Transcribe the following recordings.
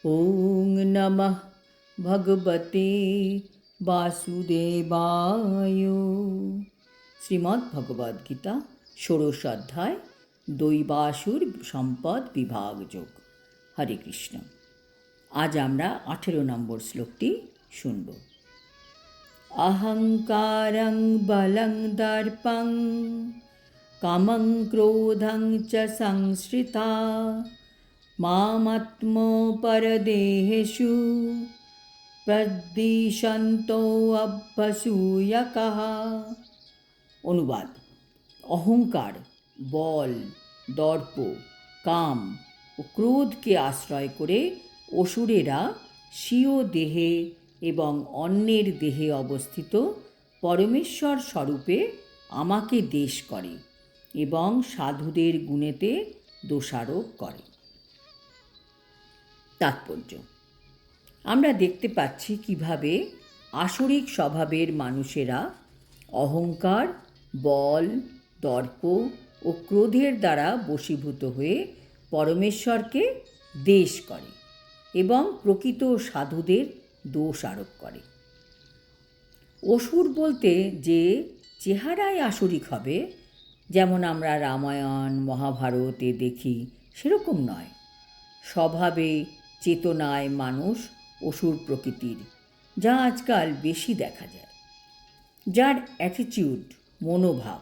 ওং নমঃ ভগবতে বাসুদেবায়। শ্রীমদ্ ভগবদ্গীতা ষোড়শ অধ্যায়, দৈবাসুর সম্পদ বিভাগ যোগ। হরে কৃষ্ণ। আজ আমরা 18 নম্বর শ্লোকটি শুনব। অহংকারং বলং দর্পং কামং ক্রোধং চ সংশ্রিতা মামাত্মপরদেহেষু প্রদ্বিষন্তো অভ্যসূয়কাঃ। অনুবাদ: অহংকার, বল, দর্প, কাম ও ক্রোধকে আশ্রয় করে অসুরেরা স্বীয় দেহে এবং অন্যের দেহে অবস্থিত পরমেশ্বর স্বরূপে আমাকে দ্বেষ করে এবং সাধুদের গুণেতে দোষারোপ করে। তাৎপর্য: আমরা দেখতে পাচ্ছি কিভাবে আসরিক স্বভাবের মানুষেরা অহংকার, বল, দর্প ও ক্রোধের দ্বারা বশীভূত হয়ে পরমেশ্বরকে দ্বেষ করে এবং প্রকৃত সাধুদের দোষ আরোপ করে। অসুর বলতে যে চেহারায় আসরিক হবে, যেমন আমরা রামায়ণ মহাভারতে দেখি, সেরকম নয়। স্বভাবে চেতনায় মানুষ অসুর প্রকৃতির, যা আজকাল বেশি দেখা যায়। যার অ্যাটিটিউড, মনোভাব,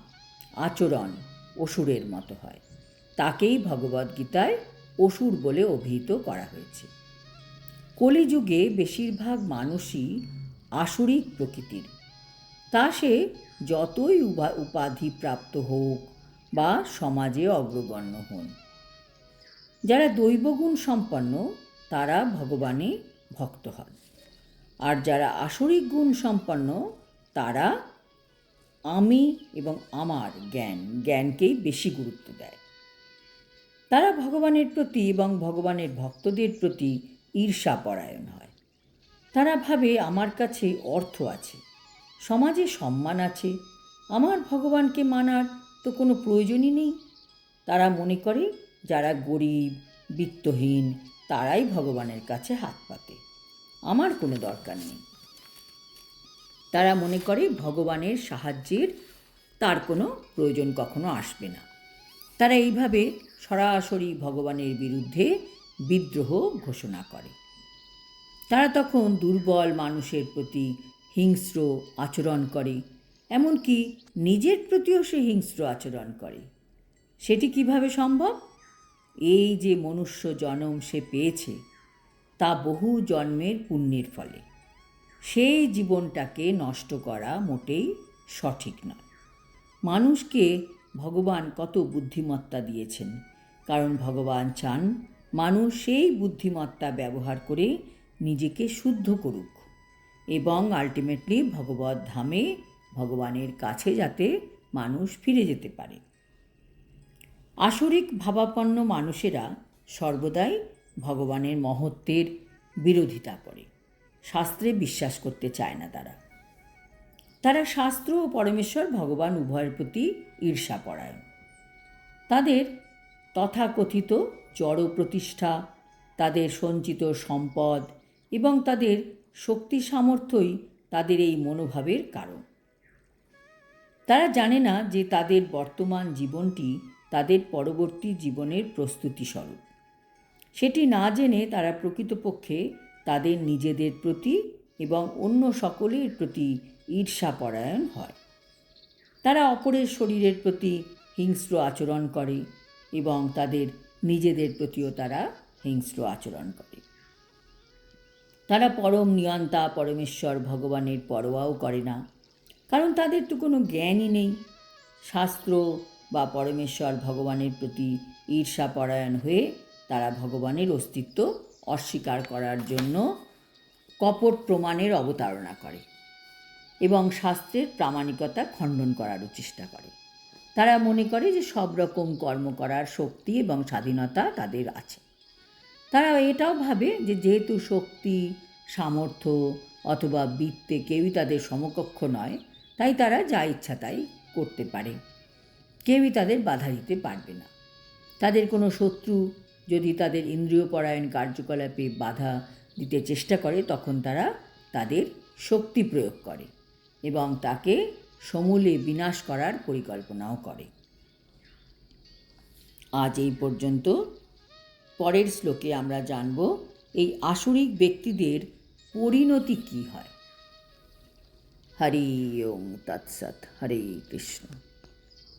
আচরণ অসুরের মতো হয়, তাকেই ভগবদ্গীতায় অসুর বলে অভিহিত করা হয়েছে। কলিযুগে বেশিরভাগ মানুষই আসরিক প্রকৃতির, তা সে যতই উপাধিপ্রাপ্ত হোক বা সমাজে অগ্রগণ্য হন। যারা দৈবগুণ সম্পন্ন তারা ভগবানে ভক্ত হন, আর যারা আসরিক গুণ সম্পন্ন তারা আমি এবং আমার জ্ঞানকেই বেশি গুরুত্ব দেয়। তারা ভগবানের প্রতি এবং ভগবানের ভক্তদের প্রতি ঈর্ষাপরায়ণ হয়। তারা ভাবে আমার কাছে অর্থ আছে, সমাজে সম্মান আছে, আমার ভগবানকে মানার তো কোনো প্রয়োজনই নেই। তারা মনে করে যারা গরিব, বিত্তহীন, তারাই ভগবানের কাছে হাত পাতে, আমার কোনো দরকার নেই। তারা মনে করে ভগবানের সাহায্যের তার কোনো প্রয়োজন কখনো আসবে না। তারা এইভাবে সরাসরি ভগবানের বিরুদ্ধে বিদ্রোহ ঘোষণা করে। তারা তখন দুর্বল মানুষের প্রতি হিংস্র আচরণ করে, এমনকি নিজের প্রতিও সে হিংস্র আচরণ করে। সেটি কিভাবে সম্ভব? এই যে মনুষ্য জন্ম সে পেয়েছে, তা বহু জন্মের পুণ্যের ফলে। সেই জীবনটাকে নষ্ট করা মোটেই সঠিক নয়। মানুষকে ভগবান কত বুদ্ধিমত্তা দিয়েছেন, কারণ ভগবান চান মানুষ সেই বুদ্ধিমত্তা ব্যবহার করে নিজেকে শুদ্ধ করুক এবং আলটিমেটলি ভগবত ধামে ভগবানের কাছে যাতে মানুষ ফিরে যেতে পারে। আসরিক ভাবাপন্ন মানুষেরা সর্বদাই ভগবানের মহত্বের বিরোধিতা করে, শাস্ত্রে বিশ্বাস করতে চায় না। তারা শাস্ত্র ও পরমেশ্বর ভগবান উভয়ের প্রতি ঈর্ষাপরায়ণ। তাদের তথাকথিত জড় প্রতিষ্ঠা, তাদের সঞ্চিত সম্পদ এবং তাদের শক্তি সামর্থ্যই তাদের এই মনোভাবের কারণ। তারা জানে না যে তাদের বর্তমান জীবনটি তাদের পরবর্তী জীবনের প্রস্তুতি স্বরূপ। সেটি না জেনে তারা প্রকৃতপক্ষে তাদের নিজেদের প্রতি এবং অন্য সকলের প্রতি ঈর্ষাপরায়ণ হয়। তারা অপরের শরীরের প্রতি হিংস্র আচরণ করে এবং তাদের নিজেদের প্রতিও তারা হিংস্র আচরণ করে। তারা পরম নিয়ন্তা পরমেশ্বর ভগবানের পরোয়াও করে না, কারণ তাদের তো কোনো জ্ঞানই নেই। শাস্ত্র বা পরমেশ্বর ভগবানের প্রতি ঈর্ষাপরায়ণ হয়ে তারা ভগবানের অস্তিত্ব অস্বীকার করার জন্য কপট প্রমাণের অবতারণা করে এবং শাস্ত্রের প্রামাণিকতা খণ্ডন করারও চেষ্টা করে। তারা মনে করে যে সব রকম কর্ম করার শক্তি এবং স্বাধীনতা তাদের আছে। তারা এটাও ভাবে যে যেহেতু শক্তি, সামর্থ্য অথবা বিত্তে কেউই তাদের সমকক্ষ নয়, তাই তারা যা ইচ্ছা তাই করতে পারে, কেউই তাদের বাধা দিতে পারবে না। তাদের কোনো শত্রু যদি তাদের ইন্দ্রিয়পরায়ণ কার্যকলাপে বাধা দিতে চেষ্টা করে, তখন তারা তাদের শক্তি প্রয়োগ করে এবং তাকে সমূলে বিনাশ করার পরিকল্পনাও করে। আজ এই পর্যন্ত। পরের শ্লোকে আমরা জানব এই আসুরিক ব্যক্তিদের পরিণতি কী হয়। হরি ওম তৎসৎ। হরে কৃষ্ণ।